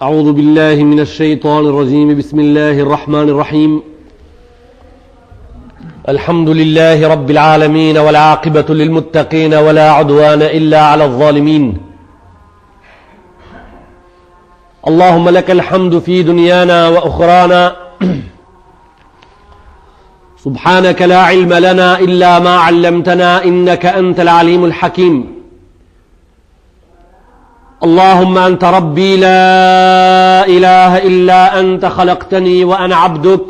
أعوذ بالله من الشيطان الرجيم بسم الله الرحمن الرحيم الحمد لله رب العالمين والعاقبة للمتقين ولا عدوان إلا على الظالمين اللهم لك الحمد في دنيانا وأخرانا سبحانك لا علم لنا إلا ما علمتنا إنك أنت العليم الحكيم اللهم أنت ربي لا إله إلا أنت خلقتني وأنا عبدك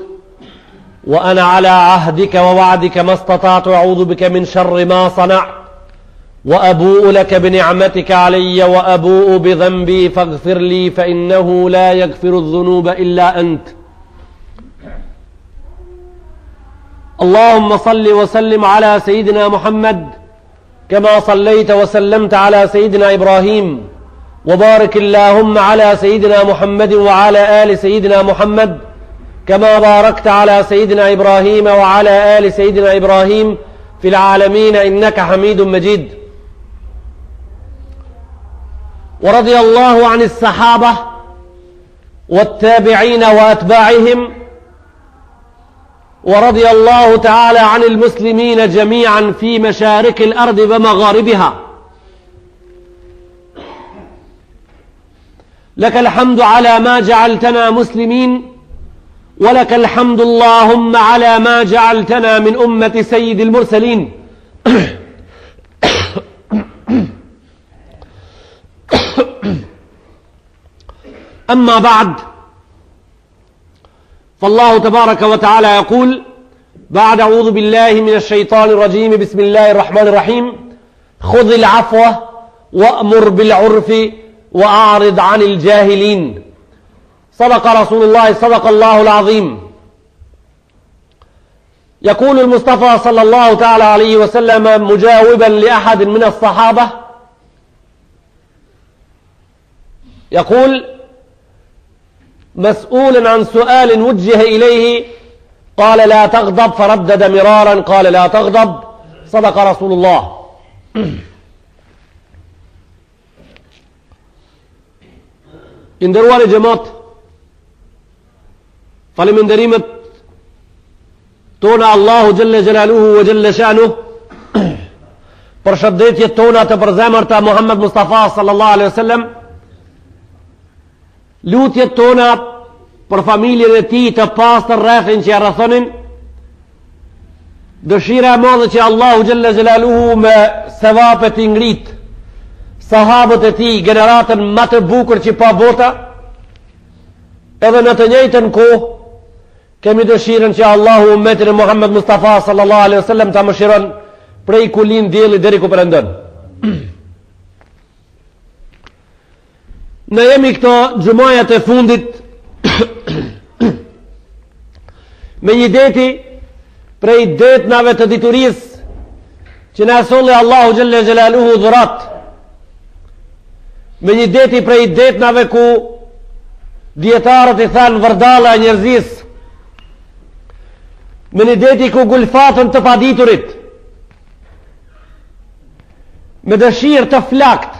وأنا على عهدك ووعدك ما استطعت أعوذ بك من شر ما صنعت وأبوء لك بنعمتك علي وأبوء بذنبي فاغفر لي فإنه لا يغفر الذنوب إلا أنت اللهم صل وسلم على سيدنا محمد كما صليت وسلمت على سيدنا إبراهيم وبارك اللهم على سيدنا محمد وعلى آل سيدنا محمد كما باركت على سيدنا إبراهيم وعلى آل سيدنا إبراهيم في العالمين إنك حميد مجيد ورضي الله عن الصحابة والتابعين وأتباعهم ورضي الله تعالى عن المسلمين جميعا في مشارق الأرض ومغاربها لك الحمد على ما جعلتنا مسلمين ولك الحمد اللهم على ما جعلتنا من أمة سيد المرسلين أما بعد فالله تبارك وتعالى يقول بعد أعوذ بالله من الشيطان الرجيم بسم الله الرحمن الرحيم خذ العفو وأمر بالعرف وأعرض عن الجاهلين صدق رسول الله صدق الله العظيم يقول المصطفى صلى الله تعالى عليه وسلم مجاوبا لأحد من الصحابة يقول مسؤول عن سؤال وجه إليه قال لا تغضب فردد مرارا قال لا تغضب صدق رسول الله Nderuar xhamat, falemenderimet tona Allahu Jalla Jalaluhu wa Jalla Shanuh për shëndetjet tona të përzemërta Muhammed Mustafa sallallahu alaihi wasallam, lutjet tona për familjen e tij të pastër rrethin që ja rrethonin, dëshira e madhe që Allahu Jalla Jalaluhu me sevapet i ngrit sahabët e tij, generatën më të bukur që pa bota, edhe në të njëjtën kohë kemi dëshirën që Allahu ummetin e Muhammed Mustafa sallallahu alaihi wasallam ta mëshiron prej ku lind dielli deri ku perëndon. Ne jemi këto xumajat e fundit me një deti prej detnave të diturisë që na solli Allahu Jalla Jalaluhu dhurat, me një deti prej detnave ku djetarët i thanë vërdala e njerëzis, me një deti ku gulfatën të paditurit, me dëshirë të flakt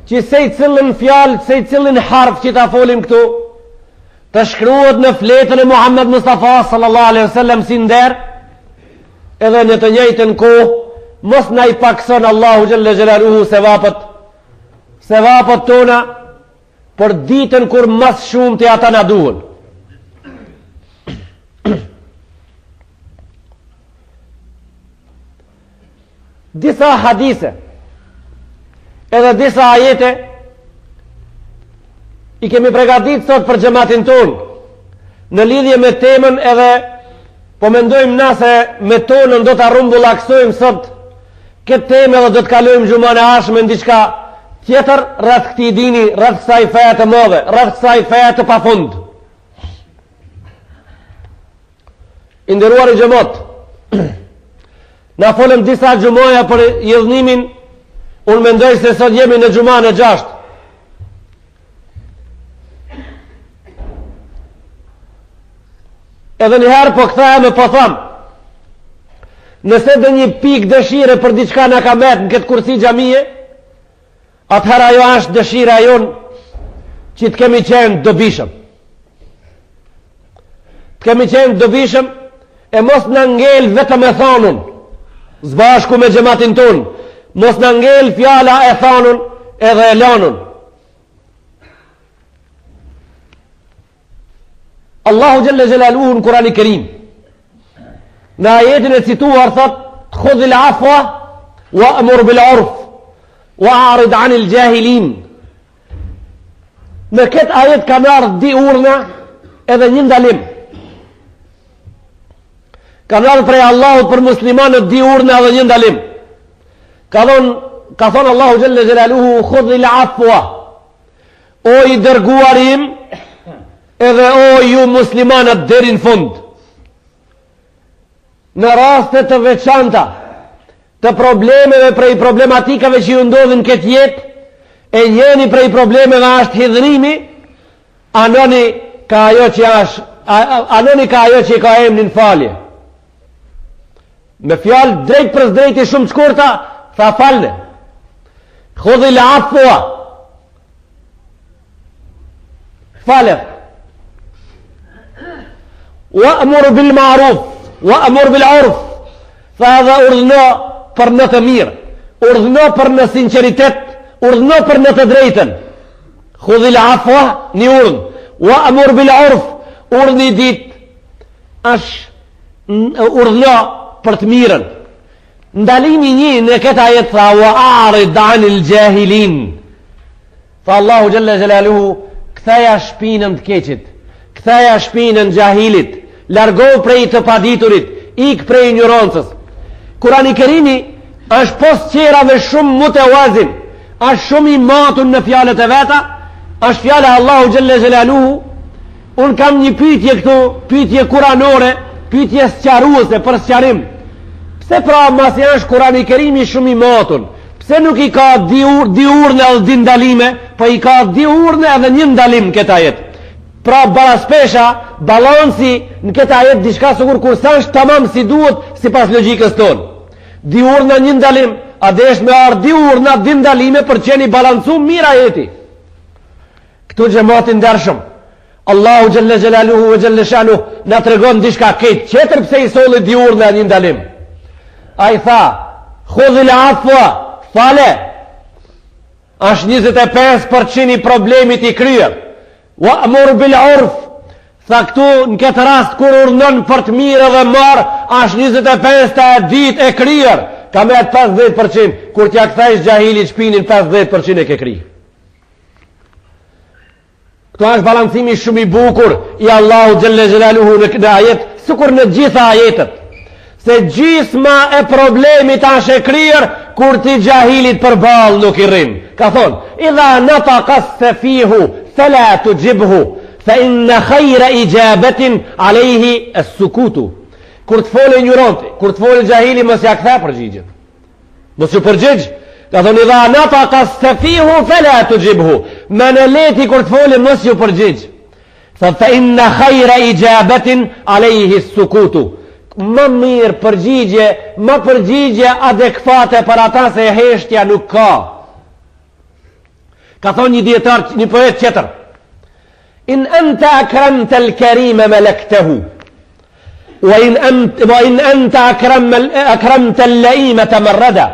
që se i cilën fjalë, se i cilën harf që ta folim këtu të shkruhet në fletën e Muhammed Mustafa sallallahu alaihi wasallam si nder, edhe në të njëjtën kohë mos na i pakson Allahu Jalla Jalaluhu sevapët tona për ditën kur mas shumë të ata na duhen. Disa hadise edhe disa ajete i kemi pregadit sot për xhamatin ton në lidhje me temën, edhe po mendojmë na se me tonën do të rumbullaksojmë sot këtë temë edhe do të kalojmë xhumën e ardhshme në diçka tjetër rreth këtij dini, rreth kësaj feje të madhe, rreth kësaj feje të pafund. Nderuar xhamat, na folëm disa xhumaja për jedhnimin, unë mendoj se sot jemi në xhuman e 6. Edhe njëherë po kthehem e po tham, nëse dhe një pik dëshire për diçka na ka met në këtë kursi xhamie, atëherë ajo është dëshira jonë që të kemi qenë dobishëm. Të kemi qenë dobishëm e mos në ngel vetëm e thonun, zbashku me xhamatin ton, mos në ngel fjala e thonun edhe e lanun. Allahu Gjelle Gjelaluhu në Kurani Kerim në ajetin e cituar thot khudhil afwa wa amur bil urf wa arid anil jahilin. Në këtë ajet ka marrë di urna edhe një ndalim. Ka marrë prej Allahut për muslimanët di urna edhe një ndalim. Ka thonë Allahu Gjelle Gjelaluhu khudhil afwa, o i dërguarim edhe o ju muslimanët deri në fund. Në raste të veçanta të problemeve prej problematikave që ju ndodhin këtë jetë, e njeni prej problemeve është hidhrimi, anoni ka ajo që i ka emnin falje. Me fjalë drejt për drejt i shumë shkurta, tha falne. Khudhil afwa, falef. Wa amur bil ma'ruf wa amur bil urf, tha edhe urdhëno për në të mirë, urdhëno për në sinceritet, urdhëno për në të drejtën. Khudhil afwa, një urdhë. Wa amur bil urf, urdhë një dit është urdhëno për të mirën. Ndalimi një në këta jetë tha wa arid anil jahilin, tha Allahu Gjelle Gjelaluhu këthaja shpinën të keqit, këthaja shpinën gjahilit, largoh prej të paditurit, ik prej ignorancës. Kurani Kerimi është pos qerave shumë mutewazin, është shumë i matun në fjalët e veta, është fjala Allahu Gjelle Gjelaluhu. Unë kam një pyetje këtu, pyetje kuranore, pyetje sqaruese për sqarim. Pse pra masi është Kurani Kerimi shumë i matun? Pse nuk i ka di urne edhe di ndalime, po i ka di urne edhe një ndalim këta jetë? Pra balaspesha, balansi në këta jetë diçka kur sa është tamam si duhet si pas logikës tonë. Di urna një ndalim, a desh me ardh di urna di ndalime për qeni balancu mira jeti. Këtu gjematin dërshëm, Allahu Gjelle Gjelaluhu e Gjelle Shanuhu në të regon dishka këtë qëtër pse i soli di urna një ndalim. A i tha khudhil afwa, fale, është 25% i problemit i kryer. Wa amur bil urf, tha këtu në këtë rast kur urdhnon për të mirë dhe marë, është 25% dit e kryer, ka me atë 50%, kur t'ja këthajsh gjahilit shpinin 50% e ke kry. Këtu është balancimi shumë i bukur i Allahu Gjelle Gjelaluhu në ajet, sukur në gjitha ajetet, se gjisma e problemit është e kryer kur ti gjahilit për balë nuk i rrim. Ka thonë, idha natakas se fihu fela të gjibhu, fa inna khajra i gjabetin alejhi e sukutu. Kur të folë ignoranti, kur të folë gjahili mos ja kthe përgjigjen, mos ju përgjigj. Ka thonë, idha natakas se fihu fela të gjibhu, me në leti kur të folë mos ju përgjigj. Fa inna khajra i gjabetin alejhi sukutu. Më mirë përgjigje, më përgjigje adekvate për ata se heshtja nuk ka. Ka thonë një dietar, një poet tjetër, in anta akramta al-karima malaktahu wa in anta akramta al-laima tamarrada.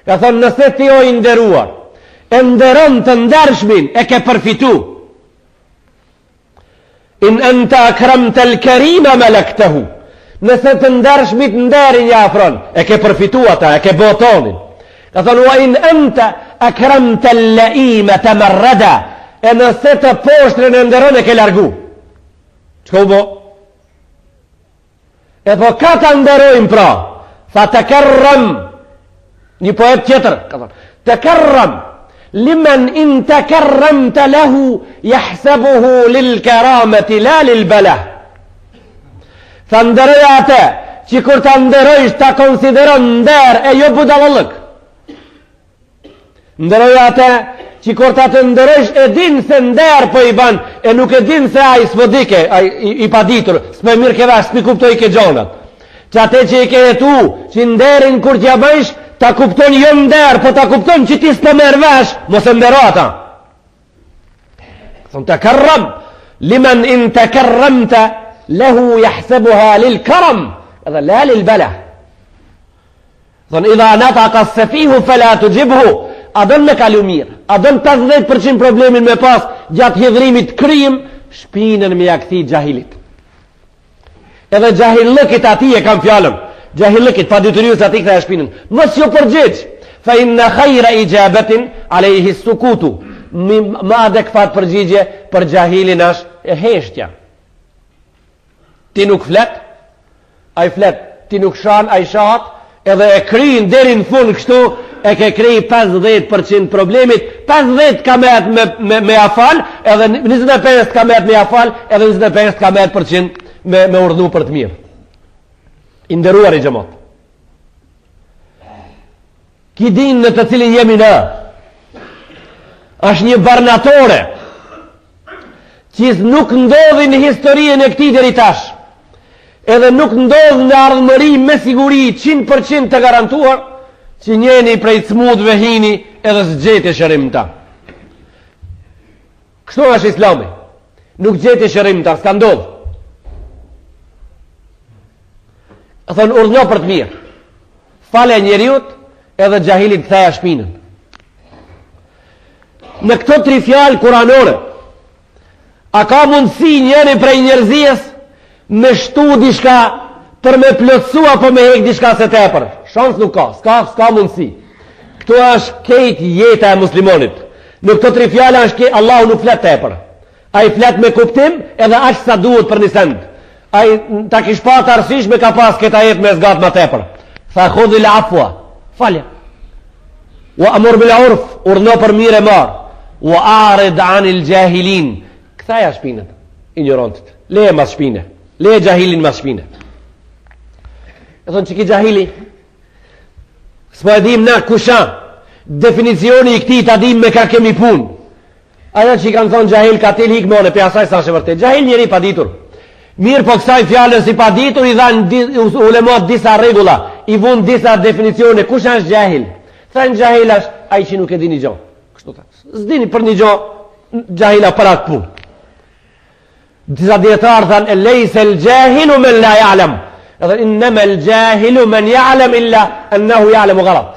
Ka thonë, nëse ti o i nderuar e nderon të ndershmin e ke përfitu. In anta akramta al-karima malaktahu, nëse të ndershmit nderin ja afron, e ke përfitu ata, e ke botonin. Ka thonë, wa in anta akramta al-laima tamarrada, e nëse të poshtrin e nderon e ke largu. Çka u bo? E po ka të nderojmë pra, fa të kerrëm, një poet tjetër, ka thonë, të kerrëm, limen in të kerrëm të lehu, jahsebuhu lil kerameti la lil belah. Tha ndërëja atë, që kur të ndërëjsh të konsideron nder e jo budalëllëk. Ndërëja atë, që kur të ndërëjsh e din se nder për i ban, e nuk e din se a i s'podike, i paditur, s'me mirë ke vash, s'mi kuptoj ke gjonat. Që atë që i ke jetu, që nderin kur t'ja bëjsh, ta kupton jo nder, po ta kupton që ti s'po merr vesh, mos e ndero ata. Thon takarram liman in takarramta lahu yahsabuha lil karam, edhe la lil bala. Thon idha nataqa as-safihu fala tujibhu, a don me kalu mirë, a don 50% problemin me pas gjatë hidhrimit krim, shpinën me jakthi gjahilit. Edhe gjahillëkit ati e kam fjallën, gjahillëkit pa detyrius ati këta e shpinën, mos ju përgjigj, fa inna khajra ijabatin alejhi sukutu, ma adekfat përgjigje për gjahilin është e heshtja. Ti nuk flet, a i flet, ti nuk shan, a i shahat, edhe e kryin deri në fund kështu, e ke krij 50% problemit, 50 ka me afal, edhe 25 ka me afal, edhe 25 ka me urdhnu për të mirë. Inderuar i xhamat. Ki din në të cilin jemi në, është një barnatore, që nuk ndodhi në historien e këtij deri tash, edhe nuk ndodh në ardhmëri me siguri 100% të garantuar, që njeni prej cmudve hini edhe s'gjeti shërim ta. Kështu është islami. Nuk gjeti shërim ta, s'ka ndodh. Thonë urdhno për të mirë. Fale njeriut edhe gjahilit ktheja shpinën. Në këto 3 fjalë kuranore, a ka mundësi njeri prej njerëzijës me shtu dishka për me plotësu apo me hek dishka se tepër? Shans nuk ka, s'ka mundësi. Këto është kejt jeta e muslimonit. Në këto 3 fjalë është Allahu nuk flet tepër. Ai flet me kuptim edhe aq sa duhet për një send. Ai ta kish pa të arsysh me ka pas këta jetë me zgat ma tepër. Tha khudhil afwa, falja. Wa amur bil urf, urdhno për mirë e marr. Wa arid anil jahilin. Kthaja shpinën ignorantit. Leje mas shpinë. Leje jahilin mas shpinë. E thonë që ki jahili, s'po e dim na kusha, definicioni i këti ta dim me ka kemi pun. Aja që i kanë thonë jahil ka til hikmone, pe asaj sa shë vërtet. Jahil njeri pa ditur. Mirë po kësaj fjallën si pa ditur, i dhanë ulemat disa regula, i vun disa definicione, kush është jahil? Thënë jahil është ai që nuk e di një gjo. Kështu ta. S'dini për një gjo, jahila për atë pun. Disa djetarë thanë, e lejse l'jahilu men la ja'lam. Edhe innama al-jahilu man ya'lam illa annahu ya'lamu ghalat.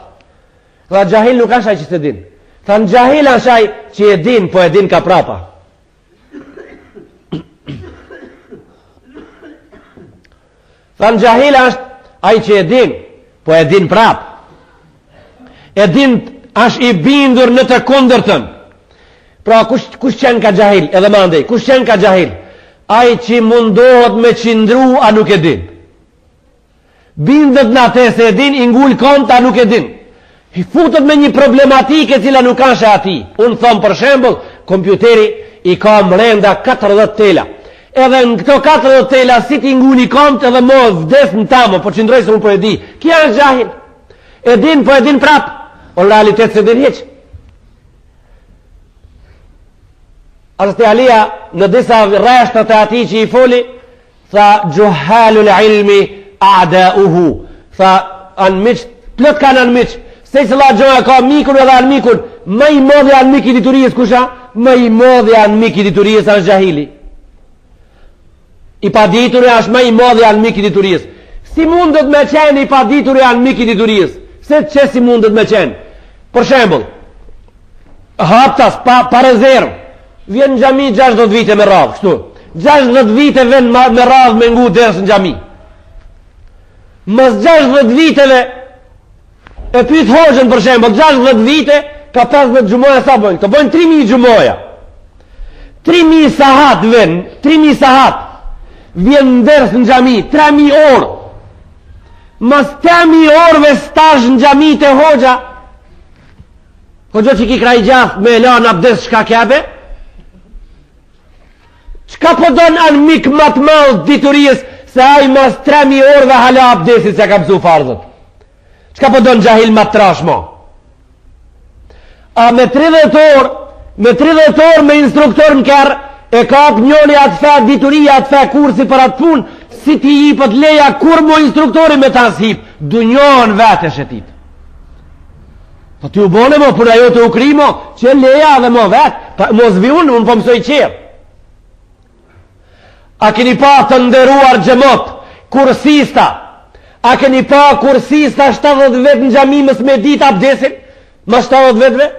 Dhe jahil nuk është ai që s'e din. Than jahil është ai që e din, po e din ka prapa. Than jahil është ai që e din, po e din prap. E din është i bindur në të kundërtën. Pra kush qenë ka jahil? Edhe mandej, kush qenë ka jahil? Ai që mundohet me qindru a nuk e din. Bindet në atë se e din, ingull kont a nuk e din. I futët me një problematike cila nuk ashe ati. Unë thëmë për shembol, kompjuteri i ka mrenda 40 tela. Edhe në këto 40 tela, si ti ingull i kont edhe mos vdes në tamë, po qindroj se unë po e di. Kja është jahil. E din, po e din prap. O në realitet se din heq. Arste Alia, në disa reshtët e ati që i foli, tha gjuhalul ilmi a'da'uhu. Tha anë miqë, plët kanë anë miqë, se që la gjoja ka mikun edhe anë mikun, më i modhe anë miki diturijës kusha, më i modhe anë miki diturijës është jahili. I pa ditur e është më i modhe anë miki diturijës. Si mundet me qenë i pa ditur e anë miki diturijës? Se që si mundet me qenë? Për shembol, haptas, pa rezervë, vjen në gjami 60 vite me radhë, kështu. 60 vite vjen me radhë me ngu dërës në gjami. Mës 60 viteve e pyet hoxhën për shembull, 60 vite ka 50 gjumoja sa bojnë? Të bojnë 3000 gjumoja. 3000 sahat vjen, 3000 sahat vjen ndërës në gjami, 3000 orë. Mas 3000 orëve stazh në gjami të hoxha, hoxha që ki kraj gjath me elan abdes shka kebe, qka po donë anë mikë matë malë diturijës se aj mas 3000 orëve hala abdesit se ka mësu farzët? Qka po donë gjahil ma trash ma? A me 30 orë me instruktor në kërë e ka apë njoni atë fe diturija, atë fe kursi për atë punë, si ti i pët leja kur mo instruktori me ta s'hip, du njohën vete shetit. Po ti u bone mo, për ajo të u kri mo, që leja dhe mo vetë, mos vi unë po mësoj qërë. A keni pa të nderuar xhamot, kursista, a keni pa kursista 70 vetë në xhami mës me dit abdesin, më 70 vetëve,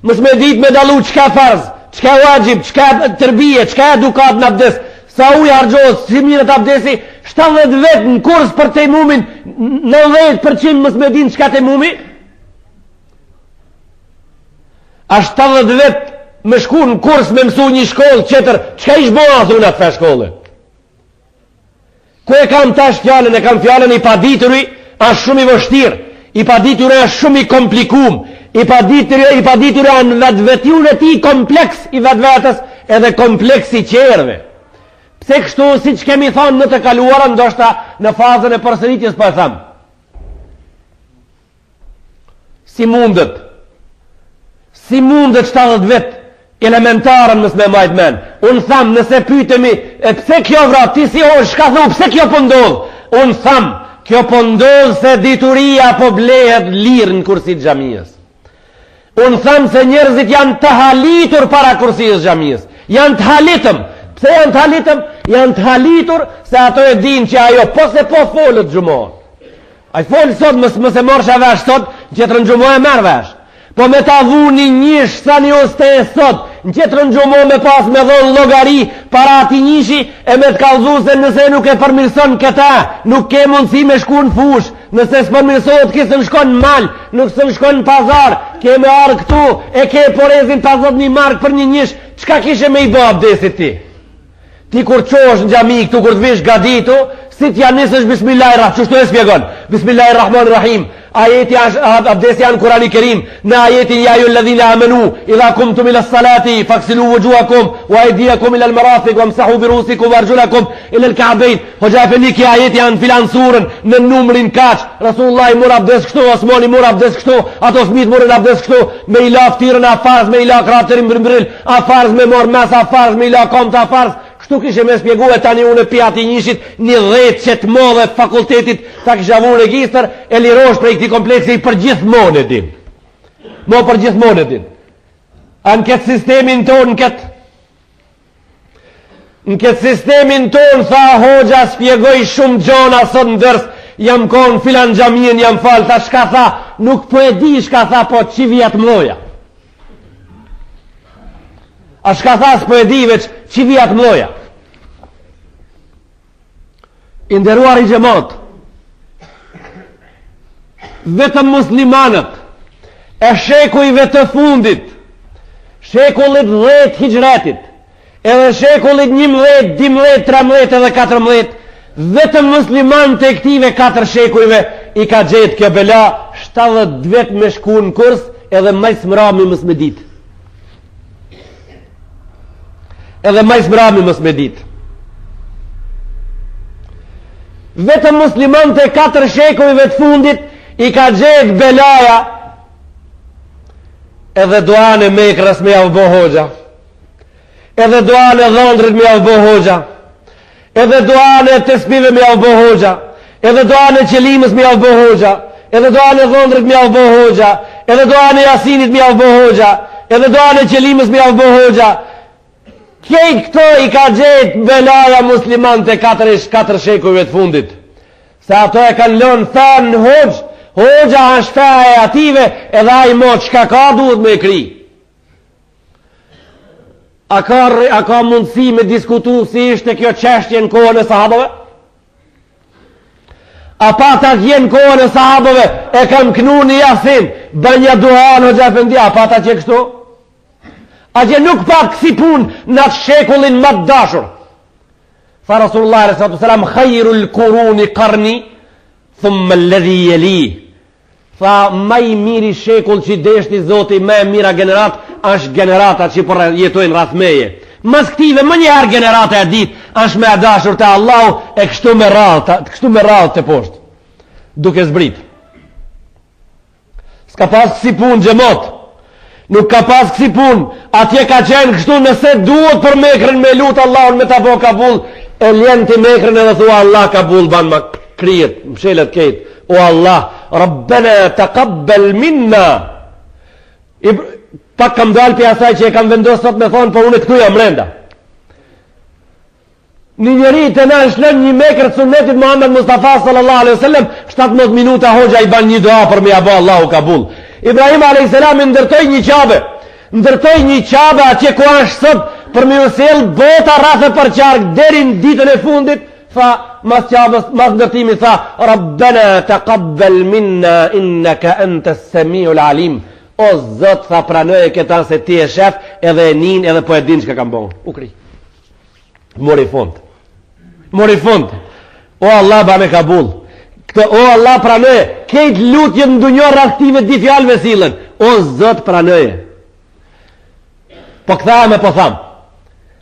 mës me dit me dalu qka farz, qka wajib, qka tërbije, qka edukat në abdes, sa uj hargjohës, si mirët abdesi, 70 vetë në kurs për tejmumin, 90% mës me din qka tejmumi, a 70 vetë me shku në kurs me mësu një shkollë qëtër, qka ish bo a thuna të fe shkollë? Ku e kam tash fjallën? E kam fjallën i padituri, është shumë i vështirë, i padituri është shumë i komplikum, i padituri anë vetë e ti kompleks i vetë vetës edhe kompleks i qerve. Pse kështu, si që kemi thonë në të kaluarën, ndoshta në fazën e përsëritjes për e thamë. Si mundet 70 vetë elementarën mësë me majtë men. Unë thamë, nëse pytemi, pse kjo vrat, ti si o, shka thu, pse kjo pëndodhë? Unë thamë, kjo pëndodhë se dituria po blehet lirë në kursit xhamijës. Unë thamë se njerëzit janë të halitur para kursit xhamijës. Janë të halitëm. Pse janë të halitëm? Janë të halitur se ato e din që ajo, po se po folët gjumohë. A i folë sot, mëse morsha vesh sot, gjithë në gjumohë e merë vesh. Po me ta vuni njësh sa një oste e sot, në qëtërën gjumo me pas me dhonë logari para ati njëshi, e me të kalzu se nëse nuk e përmirëson këta, nuk ke mundësi me shku në fush, nëse së përmirësot kësë në shkon në mal, nuk së në shkon në pazar, ke me arë këtu, e ke porezin 50.000 mark për një njësh, qka kishe me i bo abdesit ti? Ti kur qosh në gjami këtu, kur të vish gaditu, si t'ja nisësh Bismillahirrahmanirrahim, qështu e spjegon? Bismillahirrahmanirrahim. Ajeti abdesi janë Kurani Kerim, në ajetin ja ju lëdhina amenu, idha kumtum ila salati, faksilu vëgjuakum, wa ediakum ila lëmarafik, wa msahu birusikum, wa arjulakum ila lëkabejn. Hoxha Feliki ajeti janë filan surën, në numrin kaq, Rasulullah i mur abdes kështu, Osmani mur abdes kështu, ato smit murën abdes kështu, me ila ftirën a farz, me ila kratërin brimbril, a farz me mor mes a farz, me ila komt a farz. Kështu kishe me spjegu e tani unë e pjati njëshit një 10 që të modhe fakultetit ta kisha vu registër e lirosh prej këti kompleksi për gjithmonë e din. Mo për gjithmonë e din. A në këtë sistemin tonë, në këtë sistemin tonë, tha Hoxha spjegoj shumë gjona sot në dërs, jam konë filan gjamien, jam falë, ta shka tha, nuk po e di shka tha, po qivijat mdoja. A shka tha s'po e di veç qivijat mdoja. Inderuar i xhamot, vetëm muslimanët e shekujve të fundit, shekullit 10 hijretit, edhe shekullit 11, 12, 13 edhe 14, vetëm muslimanët e këtive 4 shekujve i ka gjetë kjo bela 70 vet me shku në kurs edhe majs mrami mës me dit. Edhe majs mrami mës me dit. Vetëm muslimanët e 4 shekujve të fundit i ka gjetë belaja edhe duan e Mekrës me javbo Hoxha, edhe duan e Dhondrit me javbo Hoxha, edhe duan e Tespive me javbo Hoxha, edhe duan e Qelimës me javbo Hoxha, edhe duan e Dhondrit me javbo Hoxha, edhe duan e Jasinit me javbo Hoxha, edhe duan e Qelimës me javbo Hoxha. Kej këto i ka gjetë belaja muslimanët e 4 shekujve të fundit. Se ato e kanë lënë thanë Hoxha, Hoxha është feja e ative edhe a i motë qka ka duhet me kri. A ka mundësi me diskutu si ishte kjo qeshtje në kohën e sahabëve? A pata që në kohën e sahabëve e kam kënu një Jasin, bënja duhan Hoxha Efendi, a pata që kështu? A që nuk pat kësi pun në atë shekullin më të dashur. Tha Rasulullah s.a.s. Khajrul kuruni qarni, thumë lëdhi jeli. Tha maj miri shekull që deshti Zoti, me mira generat, është generata që për jetojnë rathmeje. Mas këtive më njëherë generata e dit, është me dashur të Allahu e kështu me rallë të poshtë. Duke zbrit. S'ka pas kësi pun gjemot. Nuk ka pas kësi pun, atje ka qenë kështu nëse duhet për Mekrën me lutë Allahun me ta bo kabul, e ljenë të Mekrën edhe thua Allah kabul, ban ma krijet, mshelet kejt, o Allah, Rabbena taqabbal minna, Pak kam dalë për asaj që e kam vendosur sot me thonë, po unë këtu jam brenda. Një njeri të na shlën një mekër të sunnetit Muhammed Mustafa sallallahu alaihi wasallam, 17 minuta hoxha i ban një dua për me ia bë Allahu kabul. Ibrahim alayhis salam ndërtoi një qabe atje ku është sot për me usel bota rreth për qark deri në ditën e fundit. Tha mas qabës, mas ndërtimi tha, Rabbana taqabbal minna innaka antas samiul alim. O Zot, tha, pranoje këta se ti e shef, edhe e nin, edhe po e din çka kam bën. U kri. Mori fund. O Allah ba me kabul. O Allah pranoje. Kejt lutje në dunjor aktive di fjalëve sillen. O Zot pranoje. Po kthame po tham.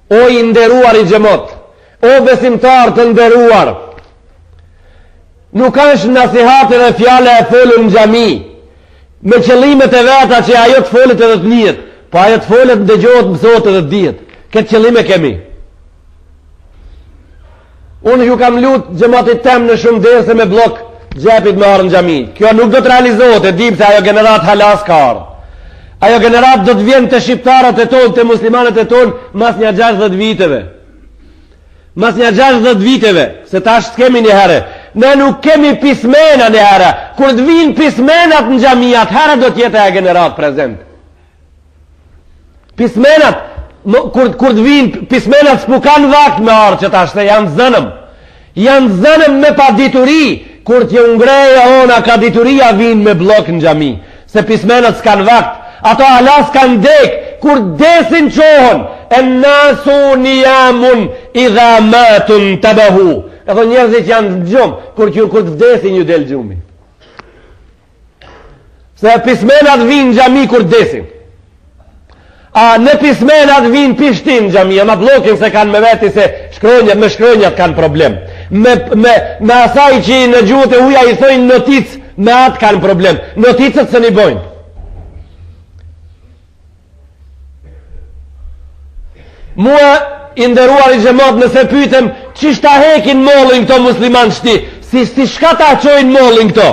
O i nderuar i xhamot. O besimtar të nderuar. Nuk është nasihat dhe fjala e folur në xhami me qëllimet e veta që ajo të folet edhe të njihet, po ajo të folet dëgjohet, mësohet edhe të dihet. Këtë qëllime kemi. Unë ju kam lutë xhamatit tem në shumë derse me blok xhepit me arë në xhami. Kjo nuk do të realizohet, e dim se ajo generat halas ka ardhur. Ajo generat do të vjen të shqiptarët e tonë, të muslimanët e tonë, mas një 60 viteve. Mas një 60 viteve, se tash s'kemi një herë. Ne nuk kemi pismena një herë. Kur të vinë pismenat në xhamia, atëherë do të jetë ajo generat prezent. Pismenat, kur të vinë pismenat s'pu kanë vakt me arë që tash se janë zënëm. Janë zënëm me pa dituri. Kur t'ju ngreja ona ka dituria vinë me blok në xhami. Se pismenat s'kanë vakt. Ato alas kanë dek. Kur desin qohën, e nasu nijamun idha matun të bëhu. Edhe njerëzit janë në gjumë, kur të vdesin ju del gjumi. Se pismenat vinë në xhami kur desin. A në pismenat vinë pishtin në xhami, ama blokin se kanë me veti se me shkronjat kanë problem. Me asaj që në gjuhët e huja i thojnë noticë, me atë kanë problem. Noticët se një bojnë. Mua i nderuar i xhamat, nëse pyetëm çish ta hekin mollin këto musliman shti, si shka ta çojnë mollin këto?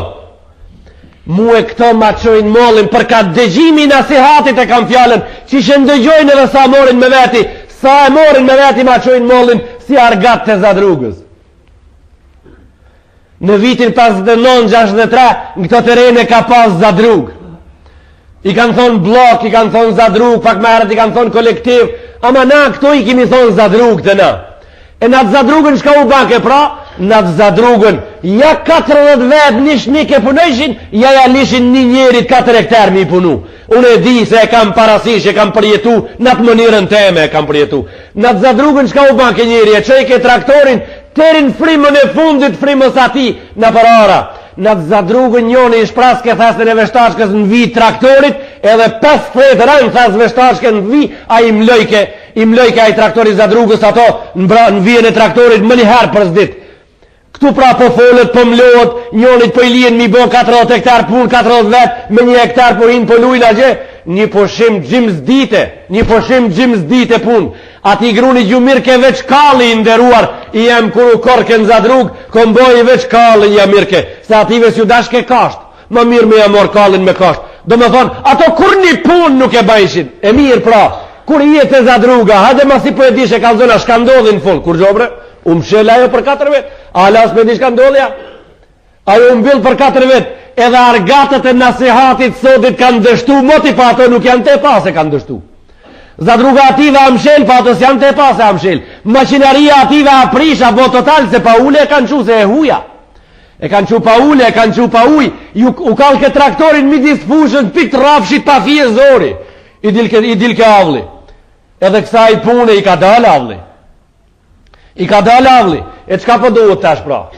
Mua këto ma çojnë mollin për ka dëgjimi nasihatit e kam fjalën, çish e ndëgjojnë edhe sa morin me veti, sa e morin me veti ma çojnë mollin si argat të zadrugës. Në vitin 59-63 në këto terene ka pas zadrug. I kanë thonë blok, i kanë thonë zadrug, pak më herët i kanë thonë kolektiv. Ama na këto i kemi thonë zadrug të na. E në atë zadrugën shka u banke pra? Në atë zadrugën ja 40 vetë nishnik e punojshin, ja lishin një njerit 4 hektar mi punu. Unë e di se e kam parasish, e kam përjetu, në atë mënirën teme e kam përjetu. Në atë zadrugën shka u banke njeri, e qëjke traktorin, terin frimën e fundit frimës ati në përara. Në të zadrugën njoni i shpras ke thasën e veshtashkës në vi traktorit, edhe 5 fletë rënë thasë veshtashkës në vi, a i mlojke a i traktorit zadrugës ato në vijen e traktorit më njëherë për zdit. Këtu pra po folet, po mlohet, njonit po i lijen mi bo 40 hektar pun, 40 vetë, me 1 hektar po hinë po lujnë a gje, një poshim gjimës dite pun. Ati gruni gjumir ke veç kalli i nderuar, i jem kuru korke në zadrug, komboj i veç kalli i amirke, se ative s'ju dashke kasht, më mirë me jamor kallin me kasht. Do me thonë, ato kur një pun nuk e bajshin, e mirë pra, kur i jetë e zadruga, hade ma si po e dishe ka zona shka ndodhin full, kur gjobre, mshela jo për 4 vetë, alas me di shka ndodhja, ajo mbyll për 4 vetë, edhe argatët e nasihatit sotit kanë dështu, moti pa ato nuk janë te pa se kanë dështu. Zadruga ative amshel, pa ato s'janë te pa se amshel. Maqinaria ative aprisha, bo total, se pa ule e kanë qu se e huja. E kanë qu pa ule, e kanë qu pa uj. U kalë ke traktorin midis fushën, pik të rafshit pa fije zori. I dilke avli. Edhe kësa i pune i ka dalë avli. E qka po duhet tash pra?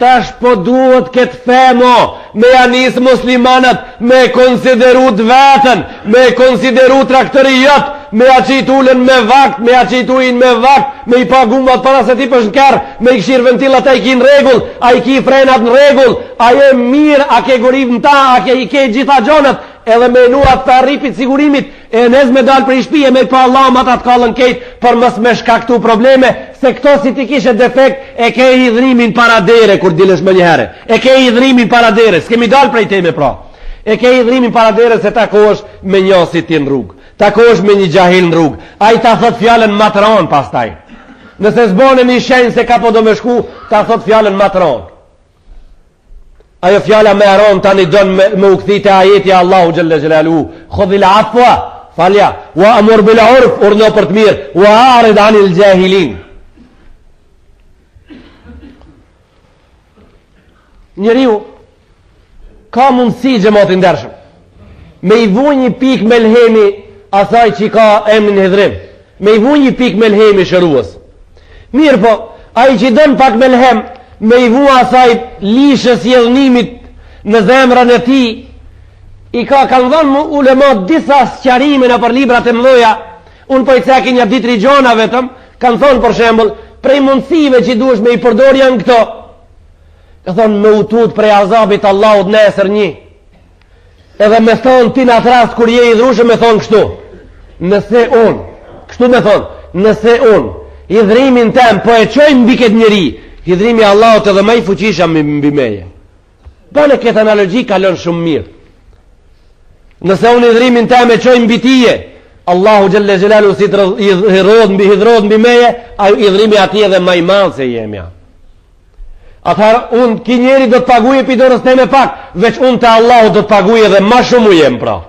Tash po duhet këtë femo, me janis muslimanët, me konsideru të vetën, me konsideru traktorijët, me aqitulen me vakt, me aqituin me vakt, me i pagumbat para se ti për shkar, me i këshirë ventilat a i ki në regull, a i ki frenat në regull, a je mirë, a ke goriv në ta, a ke i ke gjitha gjonët, edhe me nuat të rripit sigurimit, e nez me dalë për i shpije, me pa Allah ma ta të kallën kejt, për mës me shkaktu probleme, se këto si ti kishe defekt, e ke hidhrimin para dere, kur dilesh më njëherë, e ke hidhrimin para dere, s'kemi dalë prej teme pra. E ke hidhrimin para derës se takohesh me një si ti në rrugë, takohesh me një gjahil në rrugë, ai ta thot fjalën matron pastaj. Nëse zbone një shenjë se ka po do me shku, ta thot fjalën matron. Ajo fjala me aron tani don me u kthit e ajeti Allahu xhalla xhelalu, khudhil afwa, falja, wa amur bil urf, urno për të mirë, wa arid anil jahilin. Njeriu ka mundësi xhamati ndershëm me i vu një pik me lhemi asaj që ka emrin hidhrim, me i vu një pik me lhemi shërues. Mirë po, ai që don pak me lhem me i vu asaj lishës jedhnimit në zemrën e ti, i kanë dhënë ulemat disa sqarime në për librat e mëdha. Unë po i cekin një ditë rigjona vetëm, kanë thonë për shembull, prej mundësive që duhesh me i përdor janë këto. Ka thonë me utut prej azabit Allahut nesër një. Edhe me thonë ti në atë rast kur je i dhrushëm me thonë kështu. Nëse unë, kështu me thonë, nëse unë, hidhrimin tem po e qoj mbi këtë njeri, hidhrimi Allahut edhe më i fuqishëm mbi meje. Bane këtë analogji kalon shumë mirë. Nëse unë hidhrimin tem e qoj mbi tije, Allahu xhalla xhelalu si të hidhrohet mbi meje, ai hidhrimi atij edhe më i madh se jemi ja. Atëherë unë ki njeri do të paguje për dorës te me pak, veç unë të Allahu do të paguje dhe ma shumë u jem pra.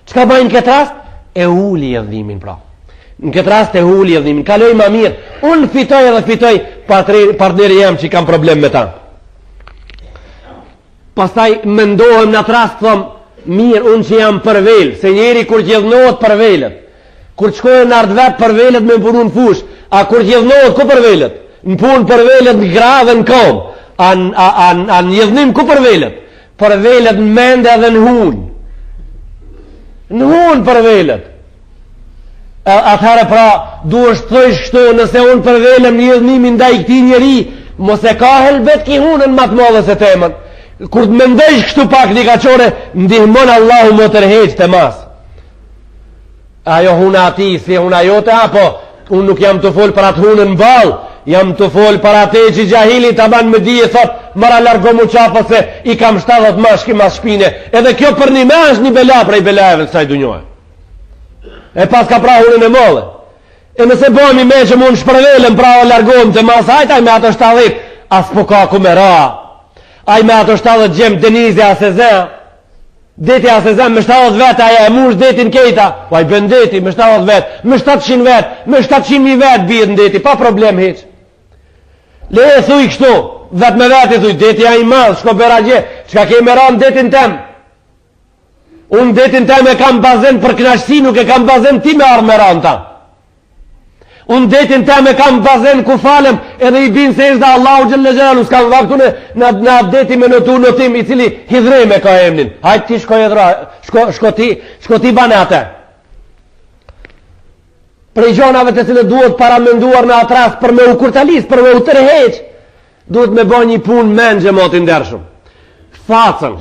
Qka bajnë në këtë rast? E uli e dhimin pra. Në këtë rast e uli e dhimin. Kaloj ma mirë. Unë fitoj edhe fitoj partneri jem që kam problem me ta. Pastaj mendohem në atë rast thom, mirë unë që jam përvel, se njeri kur gjithnohet përvelet. Kur qkojnë në ardhvet përvelet me më punu në fush, a kur gjithnohet ku përvelet? Në punë përvelet në gra dhe në kom, a në jedhnim ku përvelet? Përvelet në mende dhe në hun. Në hun përvelet. Atëherë pra, duhesh të thëjsh kështu, nëse unë përvelem në jedhnimin ndaj këti njeri, mos e ka helbet ki hunën matë modhe se temën. Kur të mendojsh kështu pak një kaqore, ndihmon Allahu më tërheq të mas. Ajo huna ati, si huna jote, apo, unë nuk jam të folë për atë hunën në balë, jam të folë për atë që gjahili të banë me dije, thot, mara largo mu qapa se i kam 70 mashki mas shpine, edhe kjo për një mash një bela prej belajeve në saj dunjohë. E pas ka pra hunën e modhe. E nëse bojmë i me që mund shpërvelem pra o largohem të masajt, aj me ato 70, as po ka ku me ra. Aj me ato 70 gjem Denizi Asezea, deti Asezea me 70 vetë, aja e mush detin kejta, o aj bën deti me 70 vetë, me 700 vetë, me 700.000 vetë bjetë në deti, pa problem heq. Le e thuj kështu, vetë me vetë i thuj, deti a i madhë, shko bëra gje, qka ke me ra në detin tem. Unë detin tem e kam bazen për knashësi, nuk e kam bazen ti me arë me ra në ta. Unë detin tem e kam bazen ku falem, edhe i binë se ishda Allahu gjëlle gjëlelu, s'kam vaktu në deti me në tu në tim, i cili hidhreme ka emnin. Hajtë ti shko edhra, shko ti bane atë. Prej gjonave të cilë duhet paramenduar në atras për me u kurtalis, për me u tërheq, duhet me bo një pun men gjëmotin ndershëm. Facën.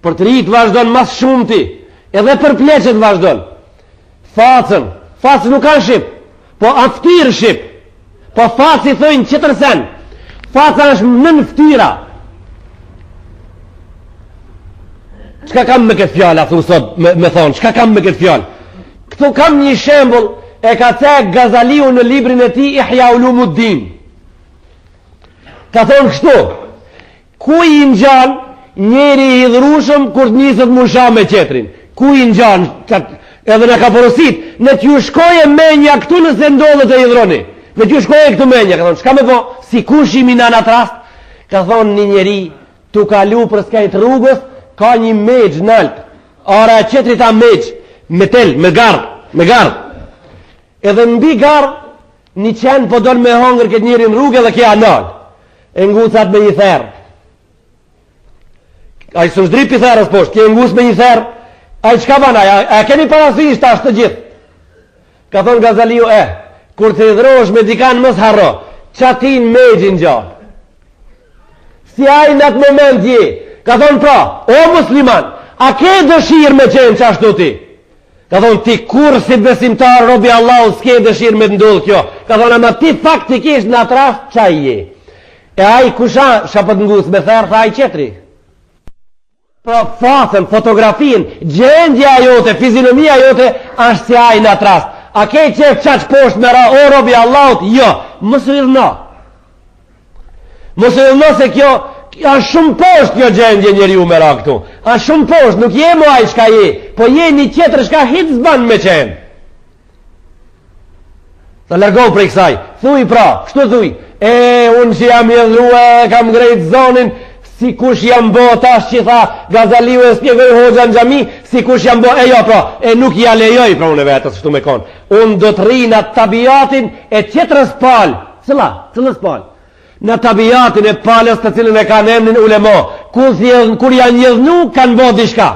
Për të rritë vazhdojnë mas shumë ti, edhe për pleqet vazhdojnë. Facën. Facën nuk kanë shqip, po aftyrë shqip. Po facë i thojnë qëtërsen. Facën është nën ftyra. Qka kam me këtë fjallë, a thu sot me thonë, qka kam me këtë fjallë? Këtu kam një shembull, e ka cek Gazaliu në librin e ti Ihya Ulumuddin. Ka thonë kështu, ku i në gjanë njeri i hidhrushëm kur të njësët musha me qetrin? Ku i në gjanë, edhe në ka porosit, në t'ju shkoje menja këtu nëse ndodhët e hidhroni. Në t'ju shkoje këtu menja, ka thonë, qka me po, si kushimi në atë rast? Ka thonë një njeri, tu kalu për skajt rrugës, ka një meqë nalt, ara e qetrit a meqë, me tel, me gardë. Edhe mbi gardë, një qenë po donë me hongër këtë njëri në rrugë edhe kja nalë. E ngucat me një therë. A i së shdripi therës poshtë, kje ngus me një therë, a i qka bana, a keni parasisht ashtë të gjithë. Ka thonë Gazaliu, kur të hidhrosh me dikan mës harro, qatin meqin gjallë. Si a i në atë moment je, ka thonë pra, o musliman, a ke dëshirë me qenë qashtu ti? Ka thonë, ti kur si besimtar robi Allah s'ke dëshirë me të ndodhë kjo? Ka thonë, ama ti faktikisht në atë rast qaj je? E ai kusha shapët ngus me therë, tha ai qetri. Pra fasën, fotografin, gjendja jote, fizionomia jote, është si ai në atë rast. A ke qef qaq poshtë me ra, o robi Allahut? Jo, mësë idhna. Mësë idhna se kjo, është shumë poshtë kjo gjendje njeriu me ra këtu. Është shumë poshtë, nuk je mu ai shka je, po je një qetër shka hitë zban me qenë. Sa largohu prej kësaj, thuj pra, kështu thuj, unë që jam jedhrua, kam grejt zonin, si kush jam bo tash që tha Gazaliu e spjegoj hoxha në gjami, si kush jam bo, jo pra, nuk ja lejoj pra unë e vetës shtu me konë, unë do të rinë atë tabiatin e qetërës palë, cëllës palë, në tabiatin e palës të cilën e kanë emnin ulema, kur janë jedhnu, kanë bo dishka.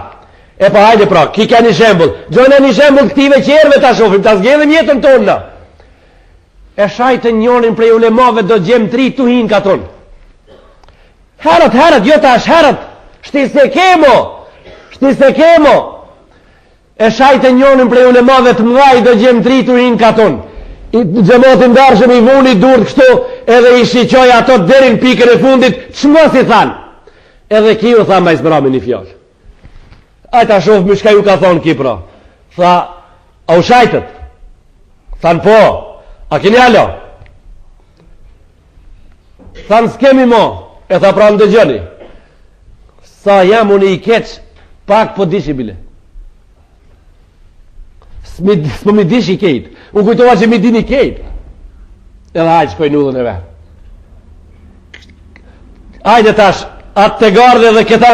E pa hajde pra, ki ka një shembul, gjojnë një shembul këtive qerve ta shofim, ta zgjedhim jetën tonë na. E shajtë njonin prej ulemave do gjem 3 tuhin ka tonë. Herët, jo tash, herët, shti se kemo. E shajtë njonin prej ulemave të mdhaj do gjem 3 tuhin ka tonë. Gjemotin darshëm i vuni durë kështu, edhe i shiqoj ato derin pikën e fundit, qëmë si thanë? Edhe ki u tha ma isbrami një fjallë. Ajta shofë më shka ju ka thonë ki pra. Tha, a u shajtët? Thanë po, a kini alo? Thanë s'kemi mo. E tha pra më dëgjoni. Sa jam unë i keq, pak po dish i bile. S'po mi dish i kejt. Unë kujtova që mi din i kejt. Edhe hajtë shkoj në udhën e vetë. Hajde tash, atë të gardhe dhe këta,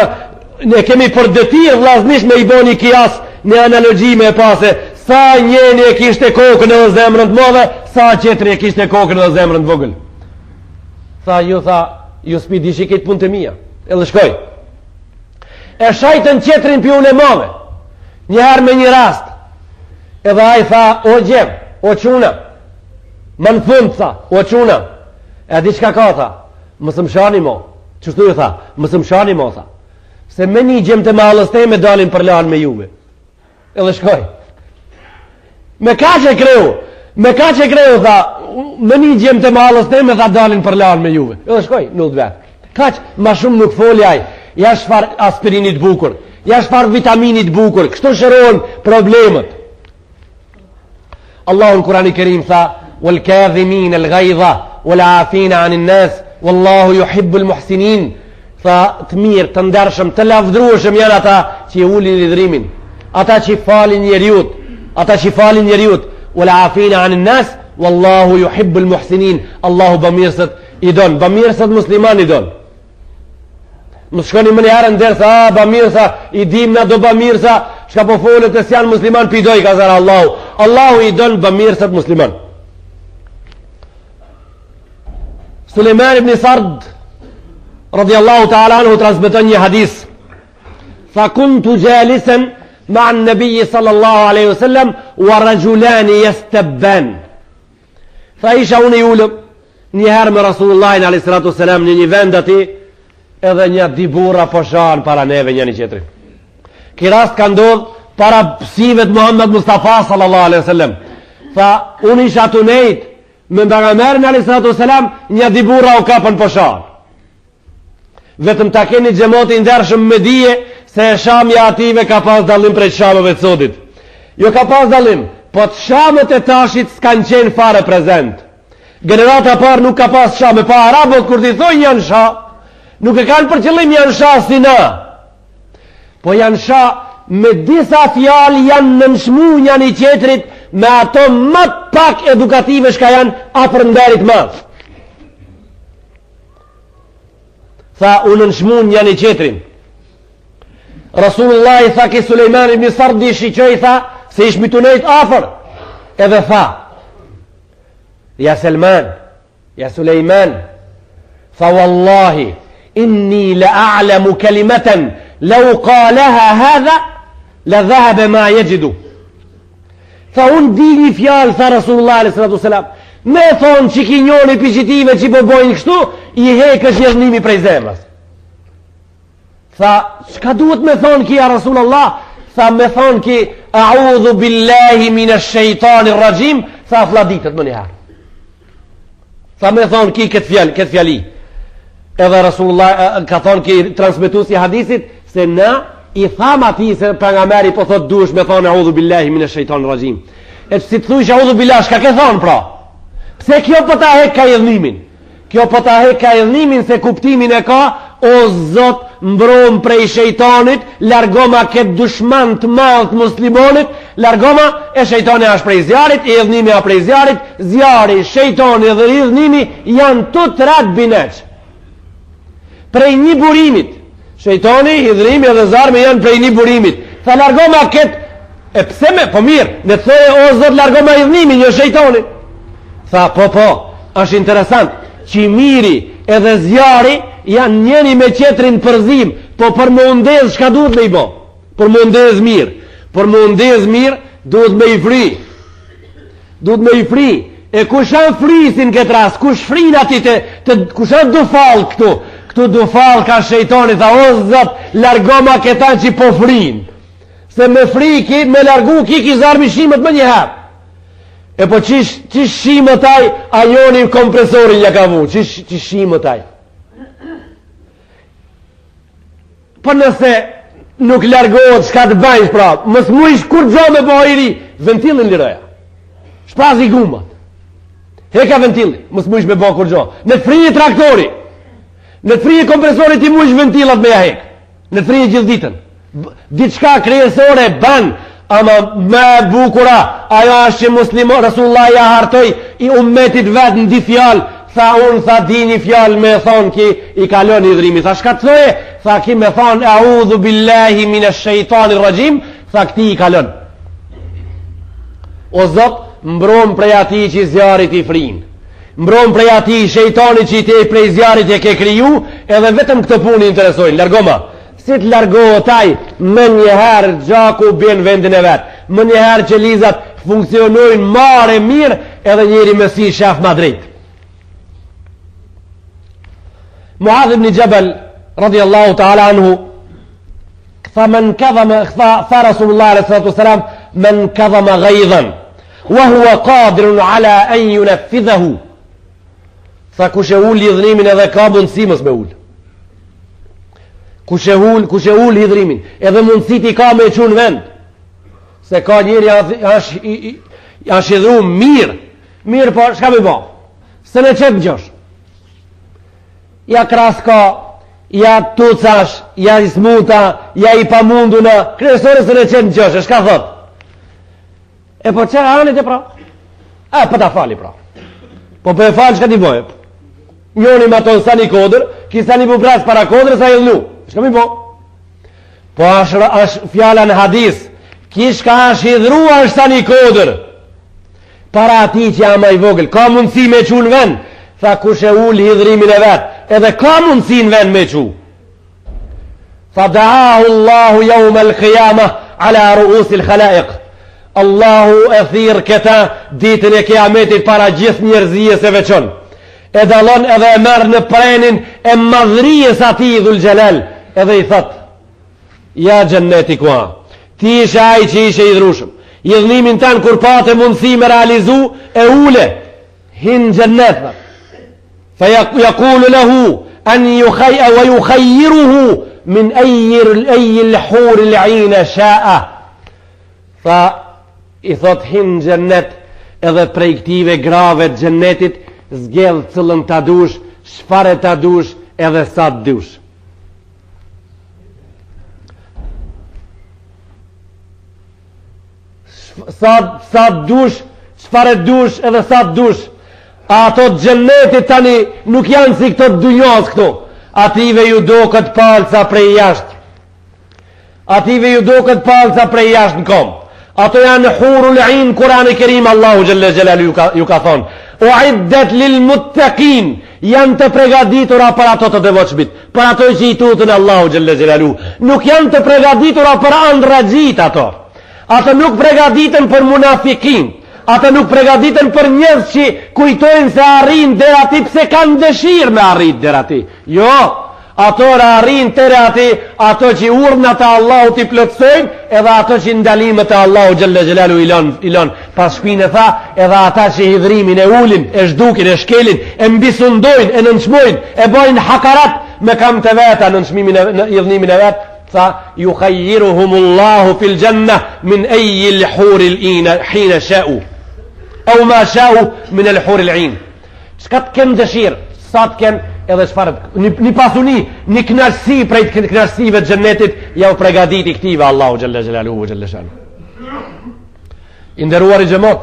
ne kemi për dëtirë vlasnish me i bo një kias, një analogi me pase, sa njeni e kishte kokën edhe zemrën të modhe, sa qetri e kishte kokën edhe zemrën të vogël. Ju s'pi dish i këtë punë të mija. Edhe shkoj. E shajtën qetrin për unë e mave. Njëherë me një rast. Edhe a i tha, o gjem, o quna. Më në fund, tha, o quna. E di qka ka, tha. Mësë më shani mo. Qështu ju tha? Mësë më shani mo, tha. Se me një gjem të malës te me dalin për lanë me juve. Edhe shkoj. Me ka që kreu, tha, me një gjem të malës te me tha dalin për lanë me juve. Edhe shkoj, null të vetë. Kaq, ma shumë nuk foljaj, ja shfar aspirinit bukur, ja shfar vitaminit bukur, kështu shërohen problemet. Allahu në Kurani Kerim tha, wal kadhimin al ghaidha, wal afina anin nas, wallahu yuhibbu al muhsinin. Tha, të mirë, të ndershëm, të lavdrueshëm janë ata që ulin lidhrimin, ata që falin njeriut, wal afina anin nas, wallahu yuhibbu al muhsinin. Allahu bamirësët i don, bamirësët musliman i don. Më shkoni më njëherë në derë, bamirësa, i dim na do bamirësa, shka po folët e s'janë musliman, pidoj, ka zara Allahu. Allahu i donë bamirësat musliman. Suleiman ibn Sard, radiallahu ta'ala anhu, transmeton një hadis. Fa kuntu jalisen ma në nëbiji sallallahu aleyhi sallam, wa rajulani jestebban. Fa isha unë i ullëm, njëherë me Rasulullahin aleyhi sallatu sallam, një vend ati, edhe një dibura po shanë para neve një qetri. Ki rast ka ndodh para pësive të Muhammed Mustafa sallallahu alaihi sallam. Tha, unë isha të nejt me mbëgamerin alaihi sallatu sallam, një dibura u kapën po shanë. Vetëm ta keni gjemotin ndershëm me dije se e shamja ative ka pas dalim prej shamëve të sotit. Jo ka pas dalim, po të shamët e tashit s'kan qenë fare prezent. Generata par nuk ka pas shamë, pa arabot kur t'i thoi janë shamë, nuk e kanë për qëllim janë sha si na, po janë sha me disa fjalë janë nënshmu një një qetrit me ato më pak edukative shka janë apër nderit madh. Tha u nënshmu një një qetrin. Rasulullah i tha ki Suleiman ibn Sardi shiqoj, tha se ishmi të nejt afer, edhe tha, ja Selman, ja Suleiman, tha wallahi inni la a'lamu kalimatan law qalaha hadha la dhahaba ma yajidu. Tha unë di një fjalë, tha Rasulullah sallallahu alaihi wasallam, me thonë që ki njoni piqitive që po bojnë kështu, i hekësh jërnimi prej zemrës. Tha, çka duhet me thonë ki ja Rasulullah? Tha me thonë ki a'udhu billahi minash shaitanir rajim, tha fladitët më njëherë. Tha me thonë ki këtë fjali. Edhe Rasulullah ka thonë ki transmetuesi hadisit se na i tham atij se pejgamberi po thot duhesh me thonë a'udhu billahi minash shaitanir rajim. E si të thuaj a'udhu billahi, çka ke thonë pra? Pse kjo po ta hek ka idhnimin? Kjo po ta hek ka idhnimin se kuptimin e ka, o Zot, mbrom prej shejtanit, largoma këtë dushman të madh të muslimonit, largoma e shejtani është prej zjarit, e idhnimi është prej zjarit, zjari, shejtani dhe idhnimi janë të trat bineç. Prej një burimit. Shejtani, idhnimi dhe zarmi janë prej një burimit. Tha largoma këtë, e pse me, po mirë, ne thoje o Zot largoma idhnimi një shejtani. Tha po, është interesant, qimiri edhe zjari janë njëri me qetrin përzim, po për më ndez shka duhet me i bo? Për më ndez mirë. Për më ndez mirë, duhet me i fri. Duhet me i fri. E kushan frisin këtë ras, kush frin ati kushan du falë këtu? Këtu du falë ka shejtoni, tha o Zot, largoma këta që po frin. Se me fri ki, me largu ki zarmi shimët më njëherë. E po qish shimët taj, a joni kompresorin ja ka vu, qish shimët taj. Për nëse nuk largohet shka të bajsh pra, mës mu ish kur gjo me bojri, ventilin liroja. Shprazi gumat. Heka ventilin, mës mu ish me boj kur gjo. Në të frije traktori, në të frije kompresorit i mu ish ventilat me ja hek. Në të frije gjithë ditën. Diçka krijesore ban, ama me bukura, ajo është që muslimon, Rasulullah ja hartoj i ummetit vetë në di fjalë, tha unë, tha di një fjalë me thonë ki i kalon i idhrimi. Tha shka të thoje? Tha ki me thonë a'udhu billahi minash shaitanir rajim, tha këti i kalon. O Zot, mbron prej ati që zjarit i frin. Mbron prej ati shejtani që i te prej zjarit e ke kriju, edhe vetëm këtë punë interesojnë. Largoma. Si të largohetaj, më njëherë gjaku bjen vendin e vetë. Më njëherë që lizat funksionojnë mare mirë, edhe njëri me si shaf ma drejt. Muadh ibn Jabal radiallahu ta'ala anhu tha men kadhama, tha Rasulullah sallallahu alaihi wasallam, men kadhama ghaidhan wa huwa qadirun ala an yunfidhahu. Tha kush e ul lidhrimin edhe ka mundësi mos me ul. Kush e ul hidhrimin edhe mundësit i ka me çun vend. Se ka njëri është hidhru mirë, po shka me ba? Se në qep gjosh. Ja kraska, ja tucash, ja i smuta, ja i pamunduna, kresore se në qep gjosh, e shka thot? E po që anit e pra? Po ta fali pra. Po për e fali shka ti bojë? Njoni ma tonë sa një kodër, kisa një bubras para kodër sa i dhlu. Shka mi bo? Po është fjala në hadis, kishka është hidhrua është sa një kodër. Para ati që jam i vogël, ka mundësi me qu në vend? Tha kush e ul hidhrimin e vetë, edhe ka mundësi në vend me qu. Tha da'ahu Allahu jaume l'kijama ala ruusil khalaiq. Allahu e thirë këta ditën e kiametit para gjithë njerëzijës e veçon. E dalon edhe e merë në prenin e madhrijës ati dhul gjelal, edhe i thot ja gjenneti kua, ti ishe aj që ishe i dhrushëm, idhnimin tanë kur pate mundësi me realizu e ule hin gjennet fa jakullu lehu an ju khajjiruhu min ejjil huri l'ina shaa. Fa i thot hin gjennet edhe prej këtive grave të gjennetit zgjedh cëllën të dush, shfare të dush edhe sa të dush. Sa të dush, shfare të dush edhe sa të dush. Ato të gjennetit tani nuk janë si këto të dunjas këto. Ative ju do këtë palca prej jashtë. Ative ju do këtë palca prej jashtë në kom. Ato janë hurul ain, Kurani i Kerim Allahu xhalla xhelalu ju ka thonë uiddat lil muttaqin, janë të përgatitura për ato të devotshmit, për ato që i tutën Allahu xhalla xhelalu. Nuk janë të përgatitura për andraxhit ato. Ato nuk përgatiten për munafikin. Ato nuk përgatiten për njerëz që kujtojnë se arrin deri aty pse kanë dëshirë me arrit deri aty. Jo, Ato arrin tëre ati, ato që urdhnat e Allahut i plotësojnë, edhe ato që ndalimet e Allahut xhalla xhelalu ilon. Pas shpinë e tha, edhe ata që hidhrimin e ulin, e zhdukin, e shkelin, e mbisundojnë, e nënçmojnë, e bojnë hakarat me kam të veta në nënçmimin e hidhnimin e vet, tha yukhayyiruhumullahu fil janna min ayyi al-huril ina hina sha'u. Au ma sha'u min al-huril 'ain. Çka të kem dëshirë, sa të kem edhe çfarë një pasuni, një kënaqësi prej kënaqësive të xhennetit ja u përgatiti këtive Allahu xhalla xhelaluhu xhalla shanu. I nderuari xhamot,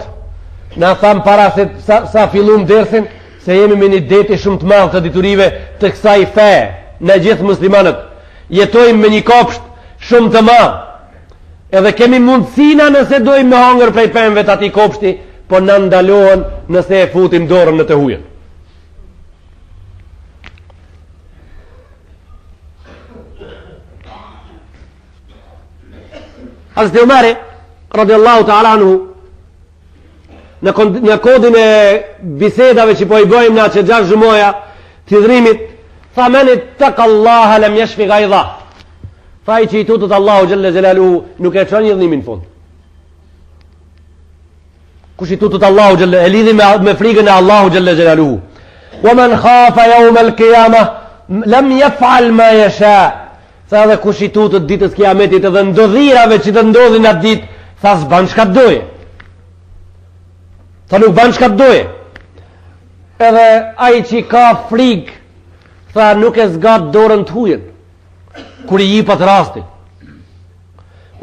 na tham para se sa fillum dersin se jemi me një deti shumë të madh të diturive të kësaj fe. Ne gjithë muslimanët jetojmë me një kopsht shumë të madh. Edhe kemi mundësina nëse dojmë me hangër prej pemëve të atij kopshti, po na ndalohen nëse e futim dorën në të hujen. Hazreti Umari radiallahu ta'ala anhu në kodin e bisedave që po i bojmë na që 6 zhumoja të hidhrimit, tha men ittaqallaha lam yashfi ghaidha. Tha i që i tutët Allahu xhalla xhelaluhu nuk e çon hidhrimin fund. Kush i tutët Allahu xhalla e lidhi me frikën e Allahu xhalla xhelaluhu. Wa man khafa yawm al-qiyamah lam yaf'al ma yasha. Tha dhe kush i tutët ditës kiametit edhe ndodhirave që të ndodhin atë ditë, tha s'ban çka doje. Tha nuk ban çka doje. Edhe ai që ka frikë, tha nuk e zgat dorën të hujen. Kur i jipat rasti.